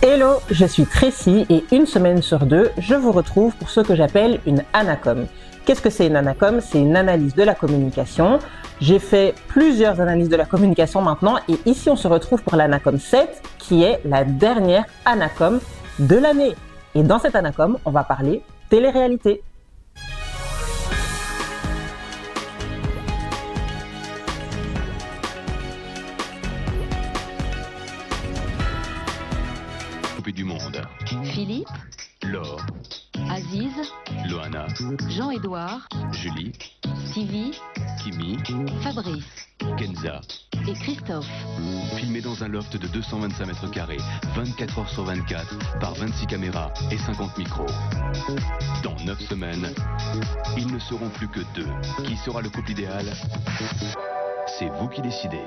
Hello, je suis Tracy et une semaine sur deux, je vous retrouve pour ce que j'appelle une ANACOM. Qu'est-ce que c'est une ANACOM? C'est une analyse de la communication. J'ai fait plusieurs analyses de la communication maintenant et ici on se retrouve pour l'ANACOM 7 qui est la dernière ANACOM de l'année. Et dans cette ANACOM, on va parler télé-réalité. Du monde. Philippe, Laure, Aziz, Loana, Jean-Édouard, Julie, Sylvie, Kimi, Fabrice Kenza. et Christophe. Filmés dans un loft de 225 mètres carrés, 24 heures sur 24, par 26 caméras et 50 micros. Dans 9 semaines, ils ne seront plus que deux. Qui sera le couple idéal? C'est vous qui décidez.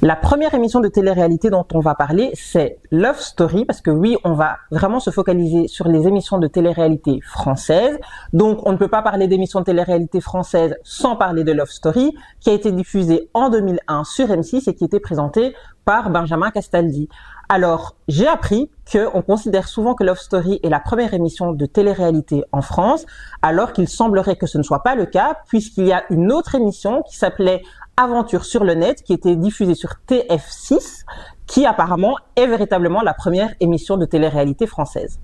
La première émission de télé-réalité dont on va parler, c'est Love Story, parce que oui, on va vraiment se focaliser sur les émissions de télé-réalité françaises. Donc, on ne peut pas parler d'émissions de télé-réalité françaises sans parler de Love Story, qui a été diffusée en 2001 sur M6 et qui était présentée par Benjamin Castaldi. Alors, j'ai appris qu'on considère souvent que Love Story est la première émission de télé-réalité en France, alors qu'il semblerait que ce ne soit pas le cas, puisqu'il y a une autre émission qui s'appelait Aventure sur le net, qui était diffusée sur TF6, qui apparemment est véritablement la première émission de télé-réalité française.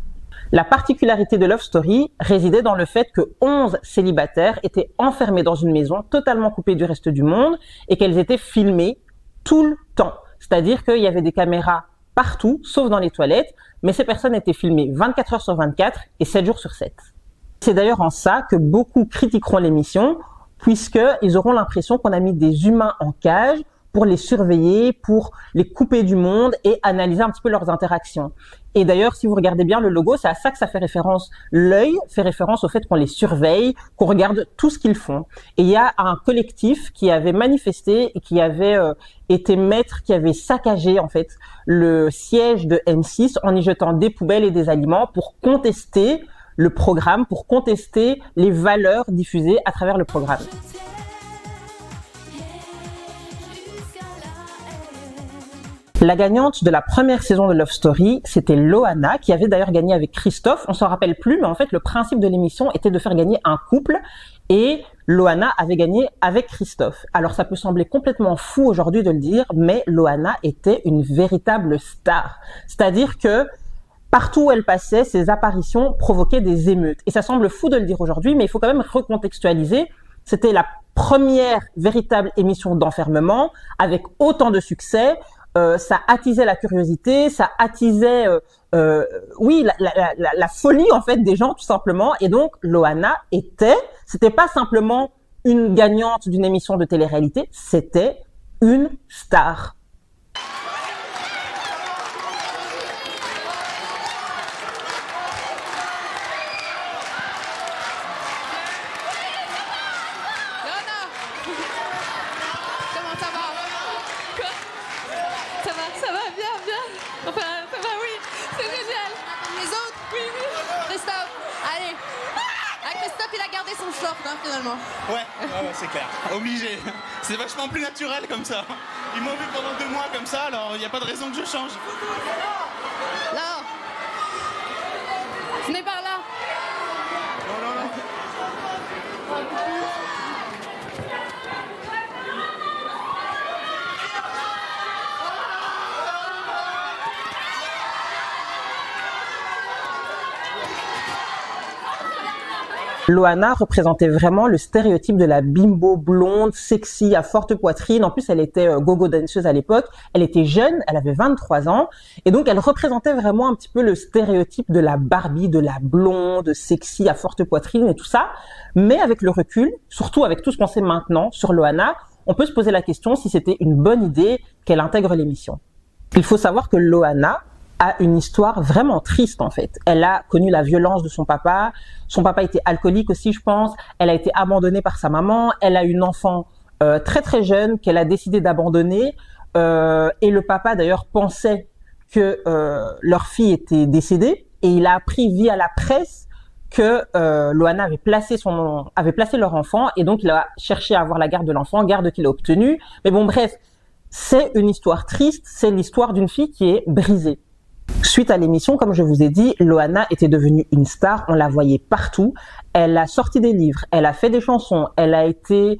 La particularité de Love Story résidait dans le fait que 11 célibataires étaient enfermés dans une maison totalement coupée du reste du monde et qu'elles étaient filmées tout le temps. C'est-à-dire qu'il y avait des caméras partout, sauf dans les toilettes, mais ces personnes étaient filmées 24 heures sur 24 et 7 jours sur 7. C'est d'ailleurs en ça que beaucoup critiqueront l'émission, puisqu'ils auront l'impression qu'on a mis des humains en cage pour les surveiller, pour les couper du monde et analyser un petit peu leurs interactions. Et d'ailleurs, si vous regardez bien le logo, c'est à ça que ça fait référence. L'œil fait référence au fait qu'on les surveille, qu'on regarde tout ce qu'ils font. Et il y a un collectif qui avait manifesté et qui avait été maître, qui avait saccagé en fait le siège de M6 en y jetant des poubelles et des aliments pour contester le programme, pour contester les valeurs diffusées à travers le programme. La gagnante de la première saison de Love Story, c'était Loana, qui avait d'ailleurs gagné avec Christophe. On s'en rappelle plus, mais en fait, le principe de l'émission était de faire gagner un couple et Loana avait gagné avec Christophe. Alors, ça peut sembler complètement fou aujourd'hui de le dire, mais Loana était une véritable star. C'est-à-dire que partout où elle passait, ses apparitions provoquaient des émeutes. Et ça semble fou de le dire aujourd'hui, mais il faut quand même recontextualiser. C'était la première véritable émission d'enfermement avec autant de succès. Ça attisait la curiosité, ça attisait, la folie en fait des gens tout simplement. Et donc Loana c'était pas simplement une gagnante d'une émission de télé-réalité, c'était une star. Ça va, bien. Enfin, ça va, oui, c'est génial. Comme les autres? Oui. Christophe, allez. Ah, Christophe, il a gardé son short, hein, finalement. Ouais, c'est clair. Obligé. C'est vachement plus naturel comme ça. Ils m'ont vu pendant 2 mois comme ça, alors il n'y a pas de raison que je change. Là. Venez par là. Non. Loana représentait vraiment le stéréotype de la bimbo blonde, sexy, à forte poitrine. En plus, elle était go-go danseuse à l'époque. Elle était jeune, elle avait 23 ans. Et donc, elle représentait vraiment un petit peu le stéréotype de la Barbie, de la blonde, sexy, à forte poitrine et tout ça. Mais avec le recul, surtout avec tout ce qu'on sait maintenant sur Loana, on peut se poser la question si c'était une bonne idée qu'elle intègre l'émission. Il faut savoir que Loana a une histoire vraiment triste en fait. Elle a connu la violence de son papa. Son papa était alcoolique aussi, je pense. Elle a été abandonnée par sa maman. Elle a une enfant très très jeune qu'elle a décidé d'abandonner. Et le papa d'ailleurs pensait que leur fille était décédée. Et il a appris via la presse que Loana avait placé leur enfant. Et donc il a cherché à avoir la garde de l'enfant, garde qu'il a obtenue. Mais bon bref, c'est une histoire triste. C'est l'histoire d'une fille qui est brisée. Suite à l'émission, comme je vous ai dit, Loana était devenue une star, on la voyait partout. Elle a sorti des livres, elle a fait des chansons, elle a été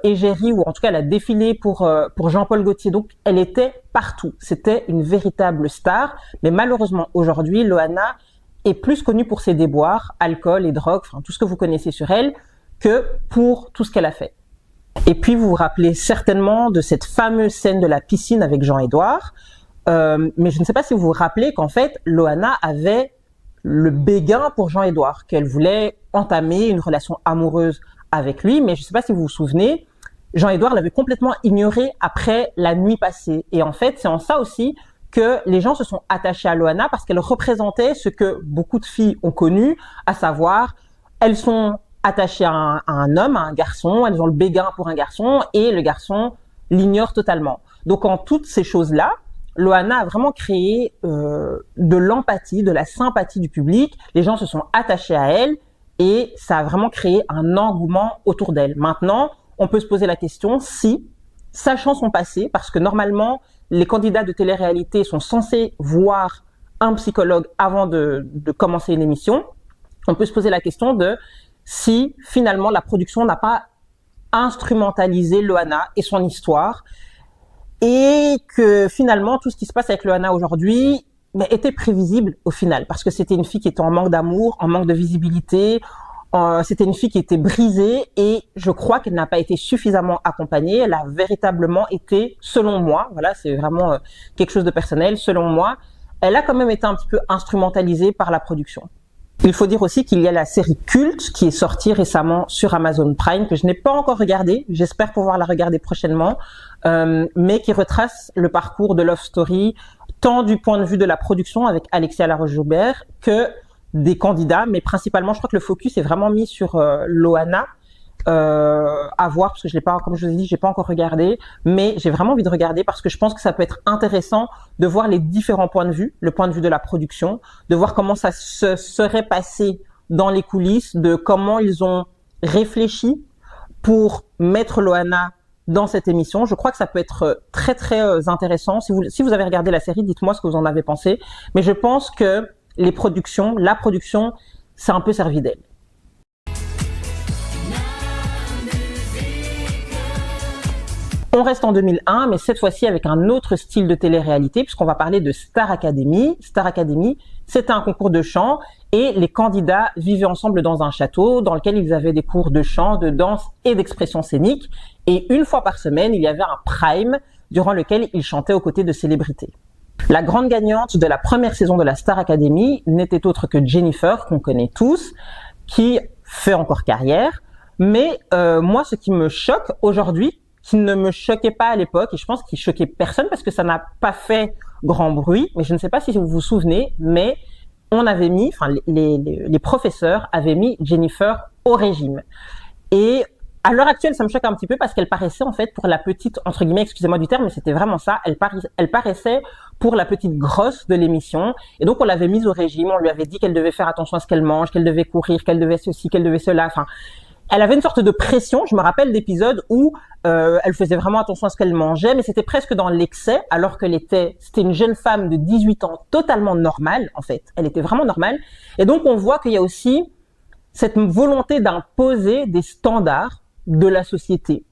égérie, ou en tout cas elle a défilé pour Jean-Paul Gaultier. Donc elle était partout, c'était une véritable star. Mais malheureusement aujourd'hui, Loana est plus connue pour ses déboires, alcool et drogue, enfin tout ce que vous connaissez sur elle, que pour tout ce qu'elle a fait. Et puis vous vous rappelez certainement de cette fameuse scène de la piscine avec Jean-Édouard. Mais je ne sais pas si vous vous rappelez qu'en fait, Loana avait le béguin pour Jean-Édouard, qu'elle voulait entamer une relation amoureuse avec lui, mais je ne sais pas si vous vous souvenez, Jean-Édouard l'avait complètement ignoré après la nuit passée. Et en fait, c'est en ça aussi que les gens se sont attachés à Loana, parce qu'elle représentait ce que beaucoup de filles ont connu, à savoir, elles sont attachées à un homme, à un garçon, elles ont le béguin pour un garçon, et le garçon l'ignore totalement. Donc en toutes ces choses-là, Loana a vraiment créé de l'empathie, de la sympathie du public. Les gens se sont attachés à elle et ça a vraiment créé un engouement autour d'elle. Maintenant, on peut se poser la question si, sachant son passé, parce que normalement, les candidats de télé-réalité sont censés voir un psychologue avant de commencer une émission, on peut se poser la question de si finalement la production n'a pas instrumentalisé Loana et son histoire, et que finalement tout ce qui se passe avec Loana aujourd'hui était prévisible au final, parce que c'était une fille qui était en manque d'amour, en manque de visibilité, c'était une fille qui était brisée, et je crois qu'elle n'a pas été suffisamment accompagnée. Elle a véritablement été, selon moi, voilà, c'est vraiment quelque chose de personnel, selon moi, elle a quand même été un petit peu instrumentalisée par la production. Il faut dire aussi qu'il y a la série Culte qui est sortie récemment sur Amazon Prime, que je n'ai pas encore regardée, j'espère pouvoir la regarder prochainement, mais qui retrace le parcours de Love Story, tant du point de vue de la production avec Alexia Laroche-Joubert que des candidats, mais principalement je crois que le focus est vraiment mis sur Loana, à voir, parce que je l'ai pas, comme je vous ai dit, j'ai pas encore regardé, mais j'ai vraiment envie de regarder parce que je pense que ça peut être intéressant de voir les différents points de vue, le point de vue de la production, de voir comment ça se serait passé dans les coulisses, de comment ils ont réfléchi pour mettre Loana dans cette émission. Je crois que ça peut être très très intéressant. Si vous avez regardé la série, dites-moi ce que vous en avez pensé, mais je pense que la production s'est un peu servi d'elle. On reste en 2001, mais cette fois-ci avec un autre style de télé-réalité, puisqu'on va parler de Star Academy. Star Academy, c'était un concours de chant et les candidats vivaient ensemble dans un château dans lequel ils avaient des cours de chant, de danse et d'expression scénique. Et une fois par semaine, il y avait un prime durant lequel ils chantaient aux côtés de célébrités. La grande gagnante de la première saison de la Star Academy n'était autre que Jennifer, qu'on connaît tous, qui fait encore carrière. Mais moi, ce qui me choque aujourd'hui, qui ne me choquait pas à l'époque, et je pense qu'il choquait personne parce que ça n'a pas fait grand bruit, mais je ne sais pas si vous vous souvenez, mais on avait mis, enfin les professeurs avaient mis Jennifer au régime. Et à l'heure actuelle, ça me choque un petit peu parce qu'elle paraissait en fait pour la petite, entre guillemets, excusez-moi du terme, mais c'était vraiment ça, elle paraissait pour la petite grosse de l'émission, et donc on l'avait mise au régime, on lui avait dit qu'elle devait faire attention à ce qu'elle mange, qu'elle devait courir, qu'elle devait ceci, qu'elle devait cela, enfin... Elle avait une sorte de pression, je me rappelle d'épisodes où elle faisait vraiment attention à ce qu'elle mangeait, mais c'était presque dans l'excès, alors c'était une jeune femme de 18 ans totalement normale, en fait. Elle était vraiment normale. Et donc, on voit qu'il y a aussi cette volonté d'imposer des standards de la société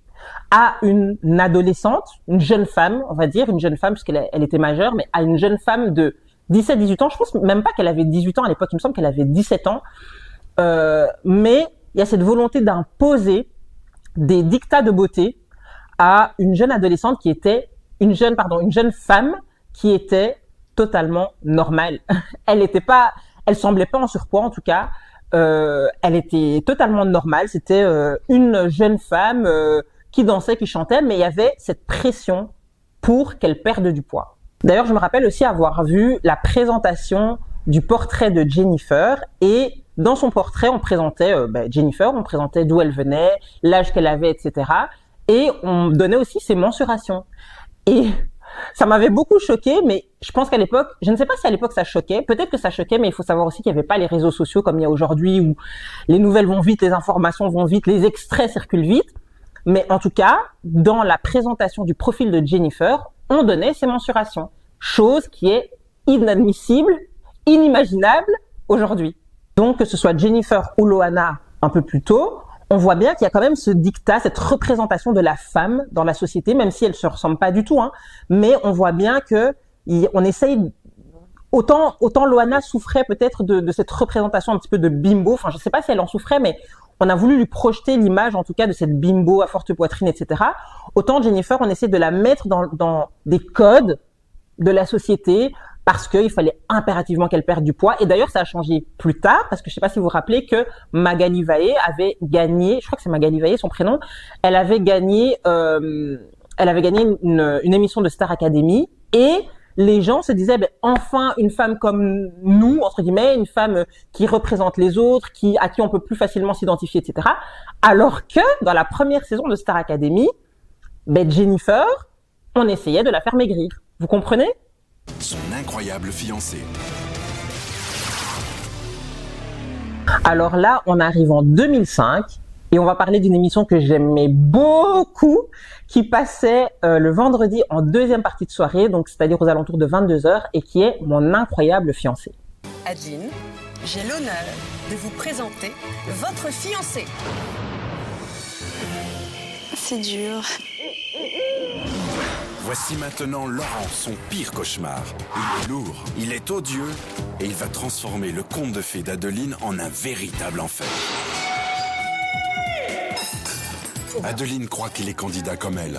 à une adolescente, une jeune femme, on va dire, une jeune femme, puisqu'elle était majeure, mais à une jeune femme de 17-18 ans. Je pense même pas qu'elle avait 18 ans à l'époque, il me semble qu'elle avait 17 ans. Mais il y a cette volonté d'imposer des dictats de beauté à une jeune adolescente qui était une jeune femme qui était totalement normale. Elle semblait pas en surpoids en tout cas. Elle était totalement normale. C'était une jeune femme qui dansait, qui chantait, mais il y avait cette pression pour qu'elle perde du poids. D'ailleurs, je me rappelle aussi avoir vu la présentation du portrait de Jennifer et dans son portrait, on présentait Jennifer, on présentait d'où elle venait, l'âge qu'elle avait, etc. Et on donnait aussi ses mensurations. Et ça m'avait beaucoup choqué, mais je pense qu'à l'époque, je ne sais pas si à l'époque ça choquait, peut-être que ça choquait, mais il faut savoir aussi qu'il n'y avait pas les réseaux sociaux comme il y a aujourd'hui où les nouvelles vont vite, les informations vont vite, les extraits circulent vite. Mais en tout cas, dans la présentation du profil de Jennifer, on donnait ses mensurations. Chose qui est inadmissible, inimaginable aujourd'hui. Donc, que ce soit Jennifer ou Loana un peu plus tôt, on voit bien qu'il y a quand même ce dictat, cette représentation de la femme dans la société, même si elle se ressemble pas du tout, hein. Mais on voit bien que on essaye, autant Loana souffrait peut-être de cette représentation un petit peu de bimbo. Enfin, je sais pas si elle en souffrait, mais on a voulu lui projeter l'image, en tout cas, de cette bimbo à forte poitrine, etc. Autant Jennifer, on essaie de la mettre dans des codes de la société, parce qu'il fallait impérativement qu'elle perde du poids. Et d'ailleurs, ça a changé plus tard, parce que je sais pas si vous vous rappelez que Magali Vaé avait gagné, je crois que c'est Magali Vaé son prénom, elle avait gagné une émission de Star Academy, et les gens se disaient, enfin, une femme comme nous, entre guillemets, une femme qui représente les autres, à qui on peut plus facilement s'identifier, etc. Alors que, dans la première saison de Star Academy, Jennifer, on essayait de la faire maigrir. Vous comprenez? Son incroyable fiancé. Alors là, on arrive en 2005 et on va parler d'une émission que j'aimais beaucoup, qui passait le vendredi en deuxième partie de soirée, donc c'est-à-dire aux alentours de 22h, et qui est Mon incroyable fiancé. Adeline, j'ai l'honneur de vous présenter votre fiancé. C'est dur. Voici maintenant Laurent, son pire cauchemar. Il est lourd, il est odieux et il va transformer le conte de fées d'Adeline en un véritable enfer. Adeline croit qu'il est candidat comme elle.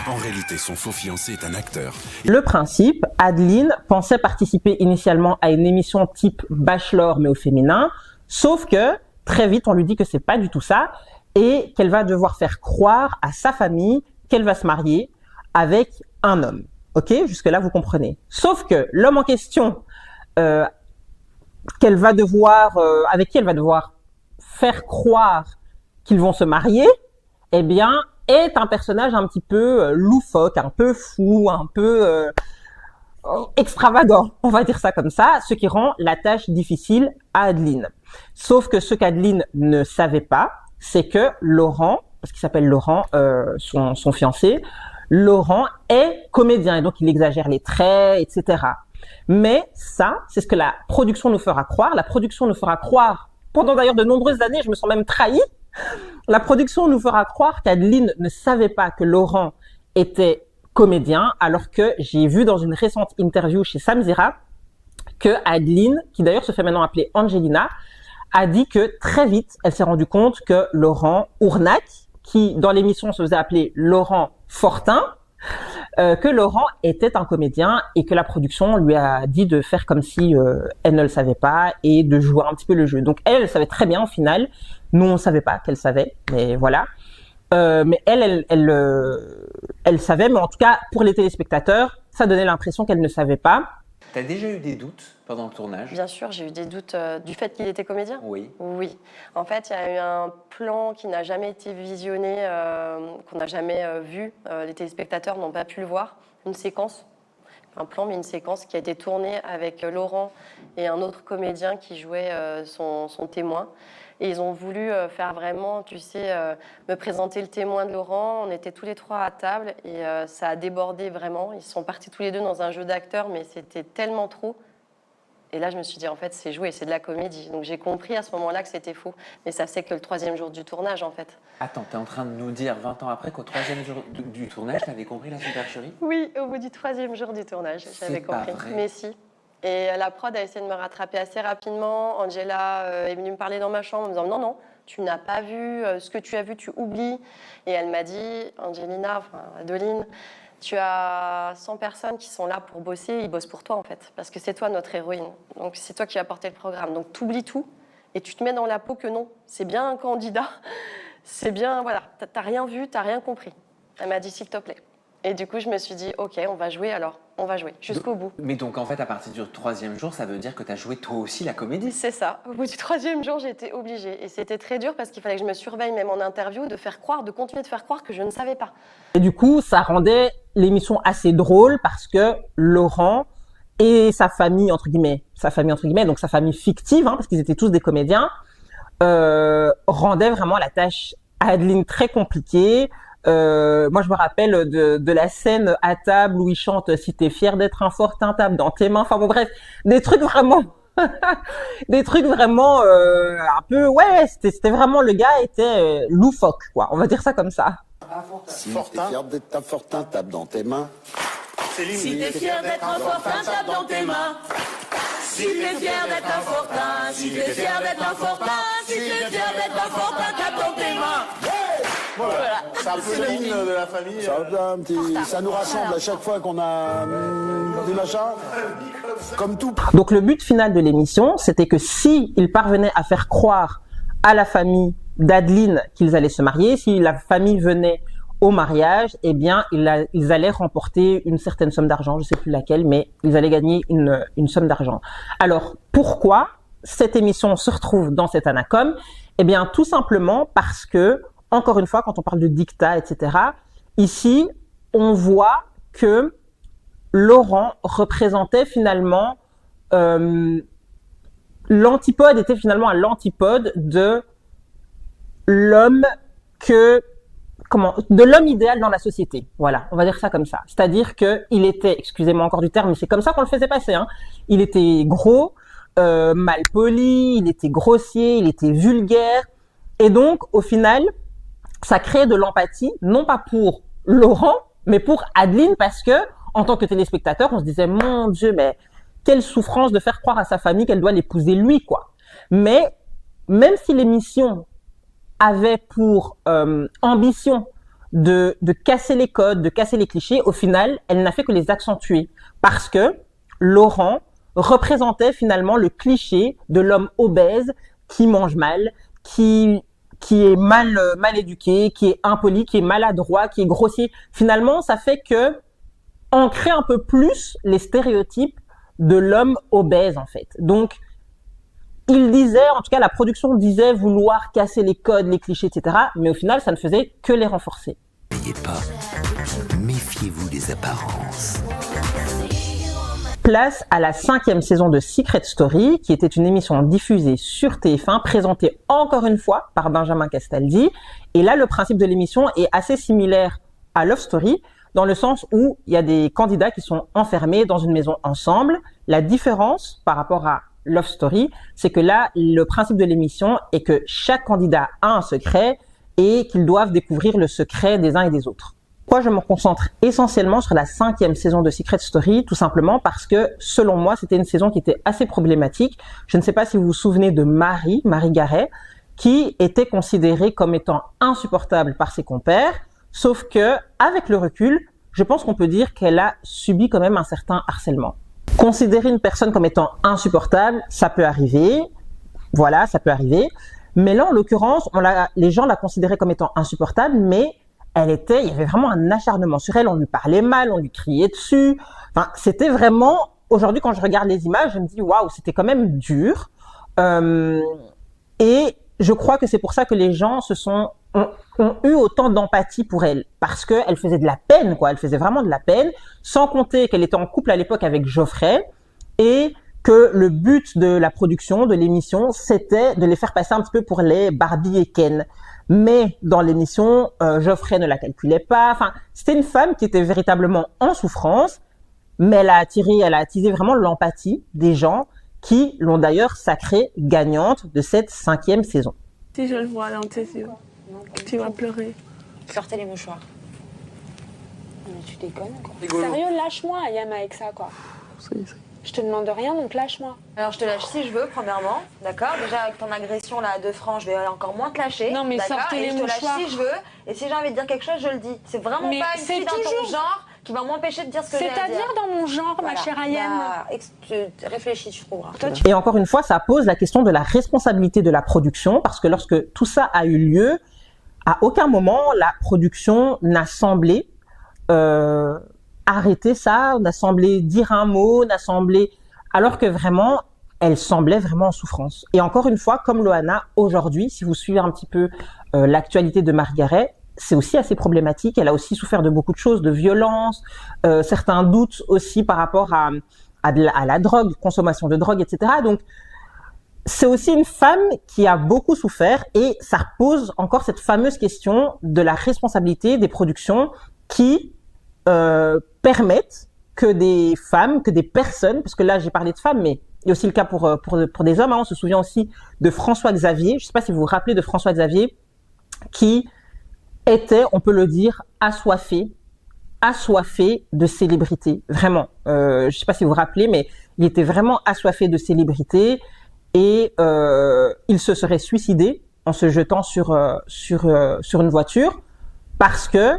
En réalité, son faux fiancé est un acteur. Le principe, Adeline pensait participer initialement à une émission type Bachelor mais au féminin, sauf que très vite on lui dit que c'est pas du tout ça et qu'elle va devoir faire croire à sa famille qu'elle va se marier avec un homme. Ok, jusque-là vous comprenez. Sauf que l'homme en question, avec qui elle va devoir faire croire qu'ils vont se marier, eh bien, est un personnage un petit peu loufoque, un peu fou, un peu extravagant, on va dire ça comme ça, ce qui rend la tâche difficile à Adeline. Sauf que ce qu'Adeline ne savait pas, c'est que Laurent, parce qu'il s'appelle Laurent, son fiancé, Laurent est comédien et donc il exagère les traits, etc. Mais ça, c'est ce que la production nous fera croire. La production nous fera croire, pendant d'ailleurs de nombreuses années, je me sens même trahie, la production nous fera croire qu'Adeline ne savait pas que Laurent était comédien, alors que j'ai vu dans une récente interview chez Samzira que Adeline, qui d'ailleurs se fait maintenant appeler Angelina, a dit que très vite, elle s'est rendue compte que Laurent Ournac, qui dans l'émission se faisait appeler Laurent Fortin, que Laurent était un comédien et que la production lui a dit de faire comme si elle ne le savait pas et de jouer un petit peu le jeu. Donc elle savait très bien au final. Nous, on savait pas qu'elle savait, mais voilà. Mais elle savait, mais en tout cas, pour les téléspectateurs, ça donnait l'impression qu'elle ne savait pas. T'as déjà eu des doutes pendant le tournage? Bien sûr, j'ai eu des doutes du fait qu'il était comédien. Oui. Oui. En fait, il y a eu un plan qui n'a jamais été visionné, qu'on n'a jamais vu. Les téléspectateurs n'ont pas pu le voir. Une séquence, un plan, mais une séquence qui a été tournée avec Laurent et un autre comédien qui jouait son témoin. Et ils ont voulu faire vraiment, tu sais, me présenter le témoin de Laurent. On était tous les trois à table et ça a débordé vraiment. Ils sont partis tous les deux dans un jeu d'acteurs, mais c'était tellement trop. Et là, je me suis dit, en fait, c'est joué, c'est de la comédie. Donc j'ai compris à ce moment-là que c'était faux. Mais ça, c'est que le 3e jour du tournage, en fait. Attends, t'es en train de nous dire 20 ans après qu'au 3e jour du tournage, t'avais compris la supercherie? Oui, au bout du 3e jour du tournage, j'avais compris. Vrai. Mais si. Et la prod a essayé de me rattraper assez rapidement. Angela est venue me parler dans ma chambre en me disant non, non, tu n'as pas vu, ce que tu as vu, tu oublies. Et elle m'a dit, Angelina, enfin Adeline, tu as 100 personnes qui sont là pour bosser, ils bossent pour toi en fait, parce que c'est toi notre héroïne. Donc c'est toi qui vas porter le programme. Donc tu oublies tout et tu te mets dans la peau que non, c'est bien un candidat, c'est bien, voilà, t'as rien vu, t'as rien compris. Elle m'a dit s'il te plaît. Et du coup, je me suis dit, ok, on va jouer alors, on va jouer jusqu'au bout. Mais donc, en fait, à partir du 3e jour, ça veut dire que tu as joué toi aussi la comédie? C'est ça. Au bout du 3e jour, j'ai été obligée. Et c'était très dur parce qu'il fallait que je me surveille, même en interview, de continuer de faire croire que je ne savais pas. Et du coup, ça rendait l'émission assez drôle parce que Laurent et sa famille, entre guillemets, donc sa famille fictive, parce qu'ils étaient tous des comédiens, rendaient vraiment la tâche à Adeline très compliquée. Moi, je me rappelle de la scène à table où il chante « Si t'es fier d'être un fortin, tape dans tes mains ». Enfin bon, bref, des trucs vraiment, un peu, ouais, c'était vraiment, le gars était loufoque, quoi. On va dire ça comme ça. Si t'es fier d'être un fortin, tape dans tes mains. Si t'es fier d'être un fortin, tape dans tes mains. Si t'es fier d'être un fortin, si t'es fier d'être un fortin, si t'es fier d'être un fortin, tape dans tes mains. Voilà. C'est un peu l'hymne de la famille. Ça nous rassemble à chaque fois qu'on a des machins. Comme tout. Donc le but final de l'émission, c'était que si ils parvenaient à faire croire à la famille d'Adeline qu'ils allaient se marier, si la famille venait au mariage, eh bien, ils allaient remporter une certaine somme d'argent, je sais plus laquelle, mais ils allaient gagner une somme d'argent. Alors, pourquoi cette émission se retrouve dans cet Anacom? Eh bien, tout simplement parce que, encore une fois, quand on parle de dictat, etc., ici, on voit que Laurent représentait finalement, l'antipode était finalement à l'antipode de l'homme de l'homme idéal dans la société. Voilà, on va dire ça comme ça. C'est-à-dire que il était, excusez-moi encore du terme, mais c'est comme ça qu'on le faisait passer, hein. Il était gros, mal poli, il était grossier, il était vulgaire. Et donc, au final, ça créait de l'empathie, non pas pour Laurent, mais pour Adeline, parce que, en tant que téléspectateur, on se disait, mon Dieu, mais quelle souffrance de faire croire à sa famille qu'elle doit l'épouser lui, quoi. Mais, même si l'émission avait pour ambition de casser les codes, de casser les clichés, au final, elle n'a fait que les accentuer. Parce que Laurent représentait finalement le cliché de l'homme obèse qui mange mal, qui est mal éduqué, qui est impoli, qui est maladroit, qui est grossier. Finalement, ça fait que on crée un peu plus les stéréotypes de l'homme obèse, en fait. Donc, il disait, en tout cas la production disait vouloir casser les codes, les clichés, etc. Mais au final, ça ne faisait que les renforcer. N'ayez pas, méfiez-vous des apparences. Place à la 5e saison de Secret Story, qui était une émission diffusée sur TF1, présentée encore une fois par Benjamin Castaldi. Et là, le principe de l'émission est assez similaire à Love Story, dans le sens où il y a des candidats qui sont enfermés dans une maison ensemble. La différence par rapport à Love Story, c'est que là, le principe de l'émission est que chaque candidat a un secret et qu'ils doivent découvrir le secret des uns et des autres. Pourquoi je me concentre essentiellement sur la 5e saison de Secret Story? Tout simplement parce que, selon moi, c'était une saison qui était assez problématique. Je ne sais pas si vous vous souvenez de Marie Garet, qui était considérée comme étant insupportable par ses compères, sauf que, avec le recul, je pense qu'on peut dire qu'elle a subi quand même un certain harcèlement. Considérer une personne comme étant insupportable, ça peut arriver. Voilà, ça peut arriver. Mais là, en l'occurrence, les gens la considéraient comme étant insupportable, mais il y avait vraiment un acharnement sur elle. On lui parlait mal, on lui criait dessus. Enfin, c'était vraiment, aujourd'hui, quand je regarde les images, je me dis, waouh, c'était quand même dur. Et je crois que c'est pour ça que les gens ont eu autant d'empathie pour elle, parce qu'elle faisait de la peine, quoi. Elle faisait vraiment de la peine, sans compter qu'elle était en couple à l'époque avec Geoffrey, et que le but de la production, de l'émission, c'était de les faire passer un petit peu pour les Barbie et Ken. Mais dans l'émission, Geoffrey ne la calculait pas. Enfin, c'était une femme qui était véritablement en souffrance, mais elle a attisé vraiment l'empathie des gens qui l'ont d'ailleurs sacrée gagnante de cette 5e saison. Si je le vois dans tes yeux, tu vas pleurer. Sortez les mouchoirs. Mais tu déconnes, quoi. Sérieux, lâche-moi, Ayam, avec ça, quoi. Je te demande rien, donc lâche-moi. Alors je te lâche si je veux, premièrement, d'accord. Déjà avec ton agression là à 2 francs, je vais encore moins te lâcher. Non mais sortez les mouchoirs. Je te lâche si je veux, et si j'ai envie de dire quelque chose, je le dis. C'est vraiment mais pas une fille dans ton genre qui va m'empêcher de dire ce que j'ai à dire. C'est-à-dire dans mon genre, voilà. Ma chère Ayam. Réfléchis, tu trouveras. Et encore une fois, ça pose la question de la responsabilité de la production, parce que lorsque tout ça a eu lieu, à aucun moment la production n'a semblé arrêter ça, n'a semblé dire un mot, n'a semblé... Alors que vraiment, elle semblait vraiment en souffrance. Et encore une fois, comme Loana, aujourd'hui, si vous suivez un petit peu l'actualité de Margaret, c'est aussi assez problématique. Elle a aussi souffert de beaucoup de choses, de violence, certains doutes aussi par rapport à la drogue, consommation de drogue, etc. Donc, c'est aussi une femme qui a beaucoup souffert et ça pose encore cette fameuse question de la responsabilité des productions qui permettent que des femmes, que des personnes, parce que là j'ai parlé de femmes, mais il y a aussi le cas pour des hommes. Hein, on se souvient aussi de François Xavier. Je ne sais pas si vous vous rappelez de François Xavier, qui était, on peut le dire, assoiffé de célébrité. Vraiment. Je ne sais pas si vous vous rappelez, mais il était vraiment assoiffé de célébrité et il se serait suicidé en se jetant sur une voiture parce que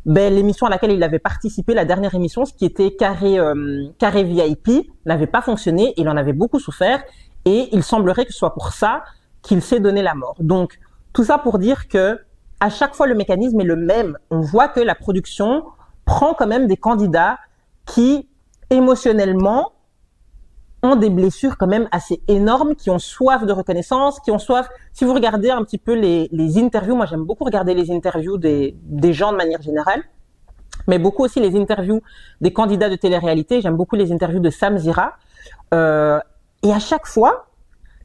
l'émission à laquelle il avait participé, la dernière émission, ce qui était Carré VIP, n'avait pas fonctionné et il en avait beaucoup souffert et il semblerait que ce soit pour ça qu'il s'est donné la mort. Donc, tout ça pour dire que à chaque fois, le mécanisme est le même. On voit que la production prend quand même des candidats qui, émotionnellement, ont des blessures quand même assez énormes, qui ont soif de reconnaissance, qui ont soif... Si vous regardez un petit peu les interviews, moi j'aime beaucoup regarder les interviews des gens de manière générale, mais beaucoup aussi les interviews des candidats de télé-réalité. J'aime beaucoup les interviews de Sam Zira. Et à chaque fois,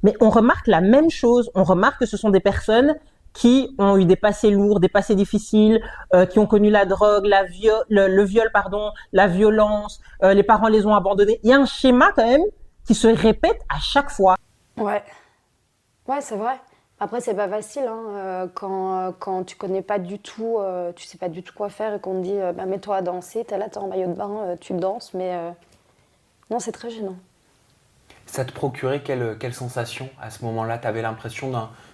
mais on remarque la même chose. On remarque que ce sont des personnes qui ont eu des passés lourds, des passés difficiles, qui ont connu la drogue, le viol, la violence, les parents les ont abandonnés. Il y a un schéma quand même qui se répète à chaque fois. Ouais, c'est vrai. Après, c'est pas facile hein, quand tu connais pas du tout, tu sais pas du tout quoi faire et qu'on te dit mets-toi à danser, t'es là, t'es en maillot de bain, tu danses, mais non, c'est très gênant. Ça te procurait quelle sensation à ce moment-là? T'avais l'impression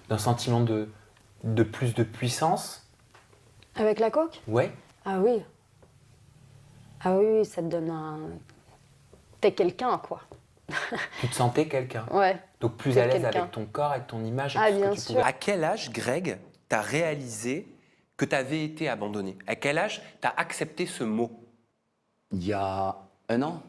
d'un sentiment de plus de puissance? Avec la coke? Ouais. Ah oui. Ah oui, ça te donne un... T'es quelqu'un, quoi. Tu te sentais quelqu'un? Ouais. Donc plus à l'aise avec ton corps, avec ton image, avec bien tout ce que tu sûr. pouvais. À quel âge, Greg, t'as réalisé que t'avais été abandonné? À quel âge t'as accepté ce mot? Il y a 1 an.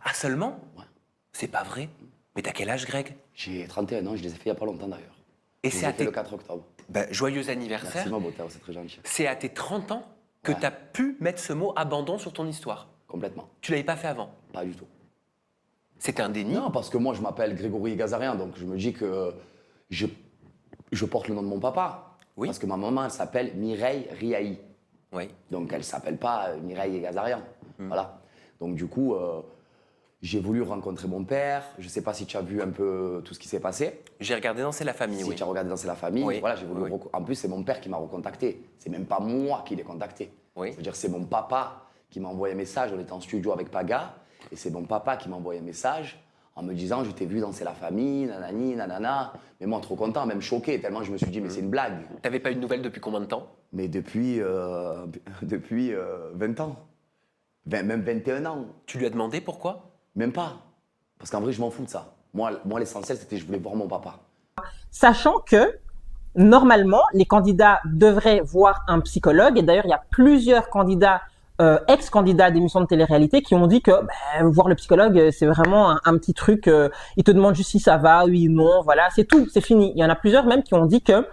Ah, seulement? Ouais. C'est pas vrai. Mais t'as quel âge, Greg? J'ai 31 ans, je les ai fait il y a pas longtemps d'ailleurs. Et c'est à le 4 octobre. Joyeux anniversaire. Merci ma beauté, c'est très gentil. C'est à tes 30 ans que t'as pu mettre ce mot abandon sur ton histoire. Complètement. Tu l'avais pas fait avant? Pas du tout. C'était un déni? Non, parce que moi je m'appelle Grégory Gazarian, donc je me dis que je porte le nom de mon papa. Oui. Parce que ma maman, elle s'appelle Mireille Riahi. Oui. Donc elle s'appelle pas Mireille Gazarian. Voilà. Donc du coup, j'ai voulu rencontrer mon père. Je sais pas si tu as vu un peu tout ce qui s'est passé. J'ai regardé Danser la famille, Si oui. tu as regardé Danser la famille, Oui. voilà, j'ai voulu. En plus, c'est mon père qui m'a recontacté. C'est même pas moi qui l'ai contacté. Oui. C'est-à-dire, c'est mon papa qui m'a envoyé un message. On était en studio avec Paga, et c'est mon papa qui m'a envoyé un message en me disant je t'ai vu Danser la famille, nanani, nanana. Mais moi, trop content, même choqué, tellement je me suis dit mais c'est une blague. T'avais pas eu de nouvelles depuis combien de temps? Mais depuis 20 ans. Même 21 ans. Tu lui as demandé pourquoi? Même pas. Parce qu'en vrai, je m'en fous de ça. Moi l'essentiel, c'était que je voulais voir mon papa. Sachant que, normalement, les candidats devraient voir un psychologue. Et d'ailleurs, il y a plusieurs candidats, ex-candidats d'émissions de télé-réalité qui ont dit que voir le psychologue, c'est vraiment un petit truc. Il te demande juste si ça va, oui ou non. Voilà, c'est tout, c'est fini. Il y en a plusieurs même qui ont dit que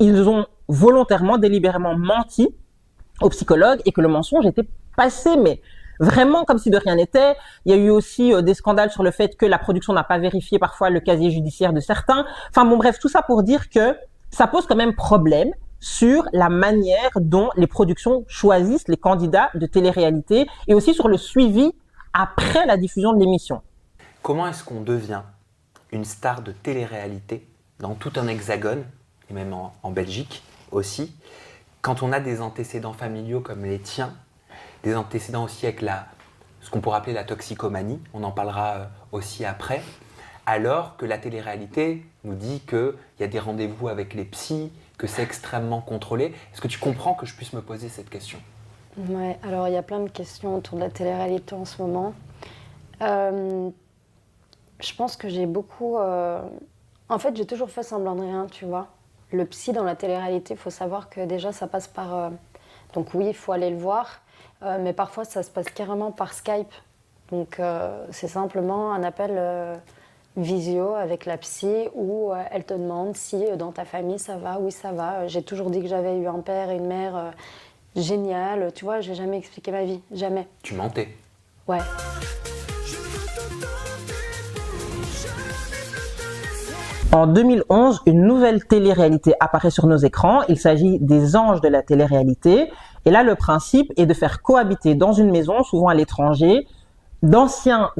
ils ont volontairement, délibérément menti au psychologue et que le mensonge était passé, mais vraiment comme si de rien n'était. Il y a eu aussi des scandales sur le fait que la production n'a pas vérifié parfois le casier judiciaire de certains. Enfin bon bref, tout ça pour dire que ça pose quand même problème sur la manière dont les productions choisissent les candidats de télé-réalité et aussi sur le suivi après la diffusion de l'émission. Comment est-ce qu'on devient une star de télé-réalité dans tout un hexagone, et même en Belgique aussi, quand on a des antécédents familiaux comme les tiens, des antécédents aussi avec ce qu'on pourrait appeler la toxicomanie, on en parlera aussi après, alors que la télé-réalité nous dit qu'il y a des rendez-vous avec les psys, que c'est extrêmement contrôlé. Est-ce que tu comprends que je puisse me poser cette question? Ouais, alors il y a plein de questions autour de la télé-réalité en ce moment. Je pense que j'ai beaucoup... En fait, j'ai toujours fait semblant de rien, tu vois. Le psy dans la télé-réalité, il faut savoir que déjà, ça passe par... Donc oui, il faut aller le voir, mais parfois, ça se passe carrément par Skype. Donc c'est simplement un appel visio avec la psy où elle te demande si dans ta famille, ça va. Oui, ça va. J'ai toujours dit que j'avais eu un père et une mère génial. Tu vois, j'ai jamais expliqué ma vie, jamais. Tu mentais? Ouais. En 2011, une nouvelle télé-réalité apparaît sur nos écrans. Il s'agit des Anges de la télé-réalité. Et là, le principe est de faire cohabiter dans une maison, souvent à l'étranger, d'anciens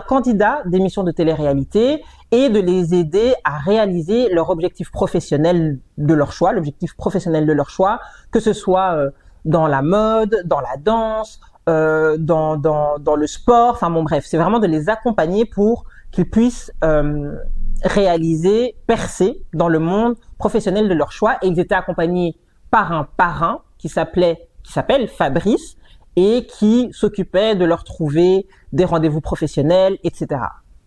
candidats d'émissions de télé-réalité et de les aider à réaliser leur objectif professionnel de leur choix, l'objectif professionnel de leur choix, que ce soit dans la mode, dans la danse, dans le sport, enfin bon bref, c'est vraiment de les accompagner pour qu'ils puissent réaliser, percer dans le monde professionnel de leur choix. Et ils étaient accompagnés par un parrain qui s'appelle Fabrice et qui s'occupait de leur trouver des rendez-vous professionnels, etc.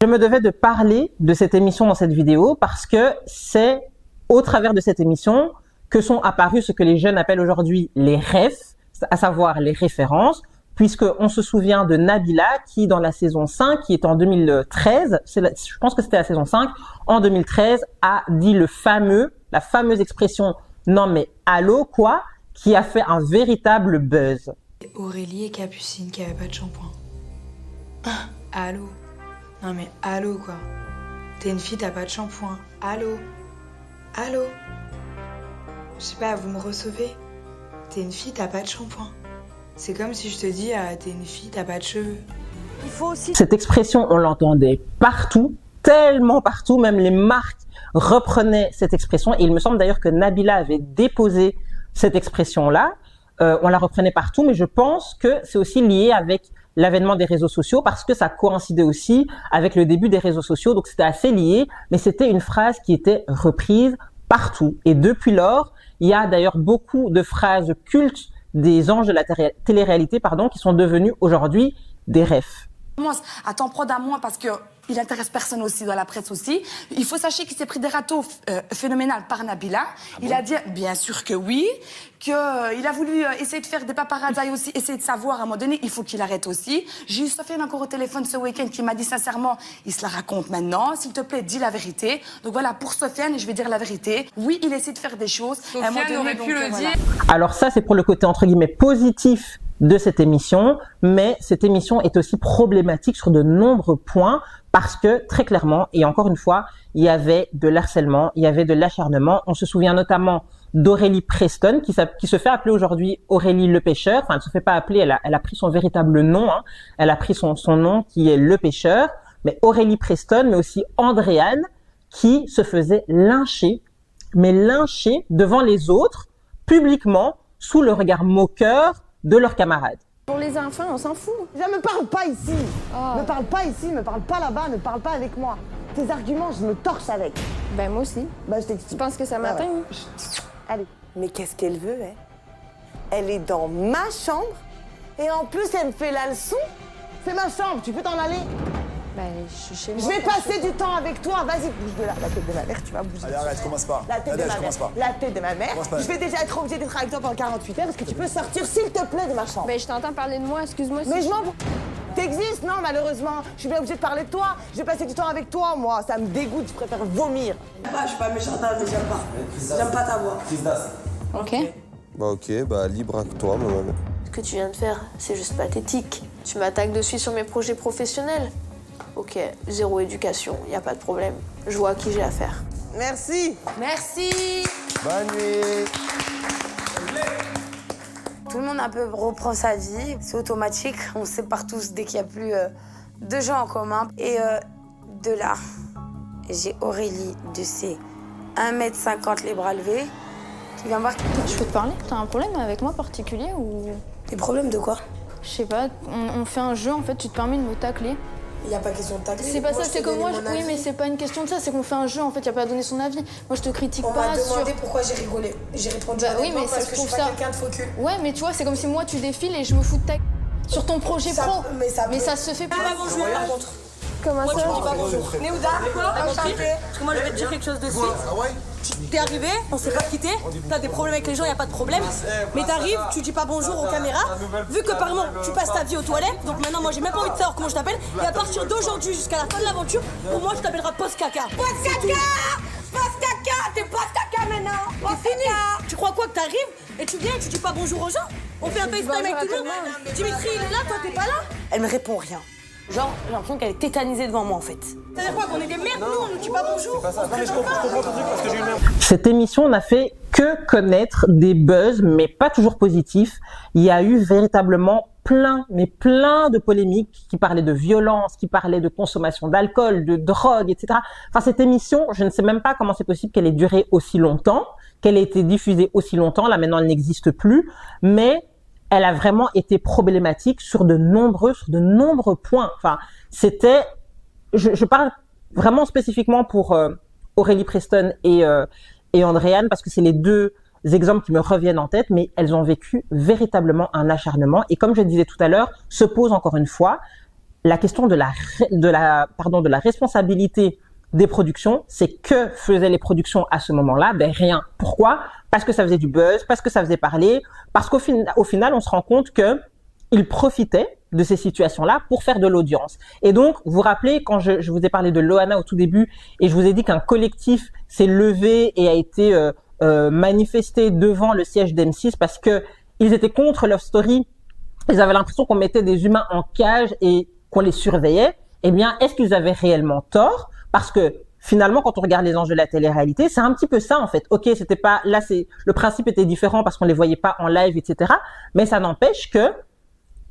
Je me devais de parler de cette émission dans cette vidéo parce que c'est au travers de cette émission que sont apparus ce que les jeunes appellent aujourd'hui les refs, à savoir les références, puisqu'on se souvient de Nabila qui, dans la saison 5, qui est en 2013, je pense que c'était la saison 5, en 2013, a dit la fameuse expression « non mais allô quoi ?» qui a fait un véritable buzz. Aurélie et Capucine qui avaient pas de shampoing. Allô? Non mais allô quoi? T'es une fille, t'as pas de shampoing. Allô? Allô? Je sais pas, vous me recevez? T'es une fille, t'as pas de shampoing. C'est comme si je te dis, t'es une fille, t'as pas de cheveux. Il faut aussi... Cette expression, on l'entendait partout, tellement partout, même les marques reprenaient cette expression. Et il me semble d'ailleurs que Nabila avait déposé cette expression-là. On la reprenait partout, mais je pense que c'est aussi lié avec l'avènement des réseaux sociaux parce que ça coïncidait aussi avec le début des réseaux sociaux. Donc c'était assez lié, mais c'était une phrase qui était reprise partout. Et depuis lors, il y a d'ailleurs beaucoup de phrases cultes des Anges de la télé-réalité, qui sont devenus aujourd'hui des refs. À t'en prendre à moi parce que il intéresse personne aussi dans la presse aussi. Il faut sachez qu'il s'est pris des râteaux phénoménales par Nabila. Il a dit, bien sûr que oui, qu'il a voulu essayer de faire des paparazzis aussi, essayer de savoir à un moment donné, il faut qu'il arrête aussi. J'ai eu Sofiane encore au téléphone ce week-end qui m'a dit sincèrement, il se la raconte maintenant, s'il te plaît, dis la vérité. Donc voilà, pour Sofiane, je vais dire la vérité. Oui, il essaie de faire des choses. Sofiane aurait pu le dire. Alors ça, c'est pour le côté entre guillemets positif de cette émission, mais cette émission est aussi problématique sur de nombreux points parce que très clairement, et encore une fois, il y avait de l'harcèlement, il y avait de l'acharnement. On se souvient notamment d'Aurélie Preston qui se fait appeler aujourd'hui Aurélie Le Pêcheur. Enfin, elle se fait pas appeler, elle a pris son véritable nom. Elle a pris son nom qui est Le Pêcheur. Mais Aurélie Preston, mais aussi Andréane qui se faisait lyncher, mais lyncher devant les autres, publiquement, sous le regard moqueur de leurs camarades. Pour les enfants, on s'en fout. Ne me parle pas ici. Ne parle pas ici, ne parle pas là-bas, ne parle pas avec moi. Tes arguments, je me torche avec. Ben moi aussi. Ben je t'explique. Tu penses que ça m'atteint? Allez. Mais qu'est-ce qu'elle veut, hein? Elle est dans ma chambre et en plus elle me fait la leçon. C'est ma chambre, tu peux t'en aller? Ben je suis chez moi. Je vais passer du temps avec toi. Vas-y, bouge de là. La tête de ma mère, tu vas bouger. Allez, arrête, commence pas. La tête de ma mère. La tête de ma mère. Je vais déjà être obligée d'être avec toi pendant 48 heures. Est-ce que tu peux sortir, s'il te plaît, de ma chambre? Ben je t'entends parler de moi, excuse-moi. Mais je m'en... T'existes, non, malheureusement. Je suis bien obligée de parler de toi. Je vais passer du temps avec toi, moi. Ça me dégoûte, je préfère vomir. Je suis pas méchante, mais j'aime pas. J'aime pas ta voix. Ok. Bah libre à toi, maman. Ce que tu viens de faire, c'est juste pathétique. Tu m'attaques de suite sur mes projets professionnels. Ok, zéro éducation, y a pas de problème. Je vois à qui j'ai affaire. Merci. Merci. Bonne nuit. Tout le monde un peu reprend sa vie, c'est automatique. On se sépare tous dès qu'il n'y a plus de gens en commun. Et de là, j'ai Aurélie de ses 1m50 les bras levés qui vient me voir. Je peux te parler? T'as un problème avec moi particulier ou... Des problèmes de quoi? Je sais pas, on fait un jeu en fait, tu te permets de me tacler. Il n'y a pas question de tacler. C'est pas ça, c'est que moi, oui, mais c'est pas une question de ça, c'est qu'on fait un jeu en fait, il a pas à donner son avis. Moi je te critique pas. On m'a demandé pourquoi j'ai rigolé. J'ai répondu oui, mais parce que je suis pas quelqu'un de faux cul. Ouais, mais tu vois, c'est comme si moi tu défiles et je me fous de ta sur ton projet pro. Mais ça se fait pas. Bonjour par contre. Comment moi, ça? tu me dis pas bonjour. Néouda, enchantée. Parce que moi je vais te dire quelque chose de suite. T'es arrivé, on s'est pas quitté, t'as des problèmes avec les gens, y a pas de problème. Mais t'arrives, tu dis pas bonjour aux caméras. Vu que par exemple, tu passes ta vie aux toilettes, donc maintenant moi j'ai même pas envie de savoir comment je t'appelle. Et à partir d'aujourd'hui jusqu'à la fin de l'aventure, pour moi je t'appellerai Post Caca. Post Caca! Post Caca! T'es Post Caca maintenant! Post Caca! Tu crois quoi que t'arrives et tu viens et tu dis pas bonjour aux gens? On fait un FaceTime avec tout le monde. Dimitri il est là, toi t'es pas là? Elle me répond rien. Genre, j'ai l'impression qu'elle est tétanisée devant moi en fait. C'est-à-dire quoi, qu'on est des merdes, nous, on nous dit pas bonjour? C'est pas ça. Non, mais je comprends ton truc parce que j'ai eu une merde. Cette émission n'a fait que connaître des buzz, mais pas toujours positifs. Il y a eu véritablement plein de polémiques qui parlaient de violence, qui parlaient de consommation d'alcool, de drogue, etc. Enfin, cette émission, je ne sais même pas comment c'est possible qu'elle ait duré aussi longtemps, qu'elle ait été diffusée aussi longtemps. Là, maintenant, elle n'existe plus, mais elle a vraiment été problématique sur de nombreux points. Enfin, c'était, je parle vraiment spécifiquement pour Aurélie Preston et Andréane, parce que c'est les deux exemples qui me reviennent en tête, mais elles ont vécu véritablement un acharnement. Et comme je le disais tout à l'heure, se pose encore une fois la question de la responsabilité des productions. C'est que faisaient les productions à ce moment-là? Ben rien. Pourquoi? Parce que ça faisait du buzz, parce que ça faisait parler, parce qu'au final, on se rend compte que ils profitaient de ces situations-là pour faire de l'audience. Et donc, vous vous rappelez, quand je vous ai parlé de Loana au tout début, et je vous ai dit qu'un collectif s'est levé et a été manifesté devant le siège d'M6 parce que ils étaient contre Love Story, ils avaient l'impression qu'on mettait des humains en cage et qu'on les surveillait. Eh bien, est-ce qu'ils avaient réellement tort? Parce que finalement, quand on regarde les enjeux de la télé-réalité, c'est un petit peu ça en fait. Ok, c'était pas là, le principe était différent parce qu'on les voyait pas en live, etc. Mais ça n'empêche que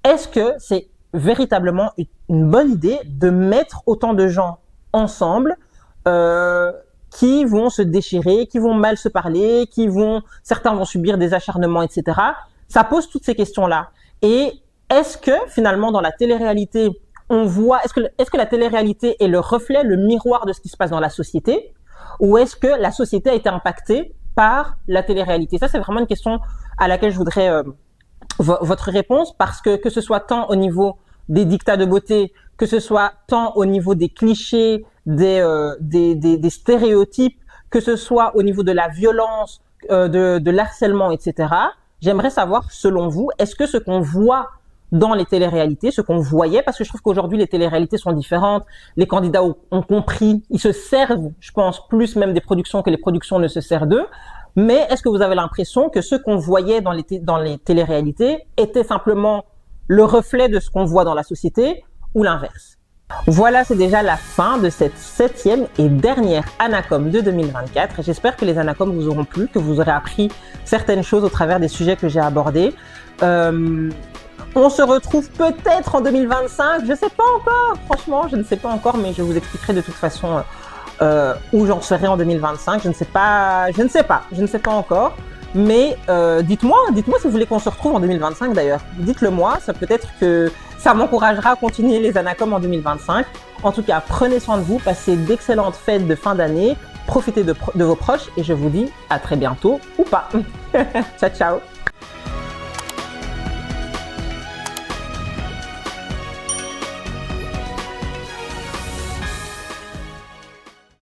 est-ce que c'est véritablement une bonne idée de mettre autant de gens ensemble qui vont se déchirer, qui vont mal se parler, certains vont subir des acharnements, etc. Ça pose toutes ces questions-là. Et est-ce que finalement dans la télé-réalité, on voit, est-ce que la télé-réalité est le reflet, le miroir de ce qui se passe dans la société, ou est-ce que la société a été impactée par la télé-réalité? Ça, c'est vraiment une question à laquelle je voudrais votre réponse, parce que ce soit tant au niveau des dictats de beauté, que ce soit tant au niveau des clichés, des stéréotypes, que ce soit au niveau de la violence, de l'harcèlement, etc. J'aimerais savoir, selon vous, est-ce que ce qu'on voit dans les téléréalités, ce qu'on voyait, parce que je trouve qu'aujourd'hui les téléréalités sont différentes, les candidats ont compris, ils se servent, je pense, plus même des productions que les productions ne se servent d'eux, mais est-ce que vous avez l'impression que ce qu'on voyait dans les téléréalités était simplement le reflet de ce qu'on voit dans la société ou l'inverse? Voilà, c'est déjà la fin de cette 7e et dernière Anacom de 2024. J'espère que les Anacom vous auront plu, que vous aurez appris certaines choses au travers des sujets que j'ai abordés. On se retrouve peut-être en 2025, je sais pas encore, franchement, je ne sais pas encore, mais je vous expliquerai de toute façon où j'en serai en 2025. Je ne sais pas encore. Mais dites-moi si vous voulez qu'on se retrouve en 2025 d'ailleurs. Dites-le moi, ça peut-être que ça m'encouragera à continuer les Anacom en 2025. En tout cas, prenez soin de vous, passez d'excellentes fêtes de fin d'année, profitez de vos proches et je vous dis à très bientôt ou pas. Ciao, ciao.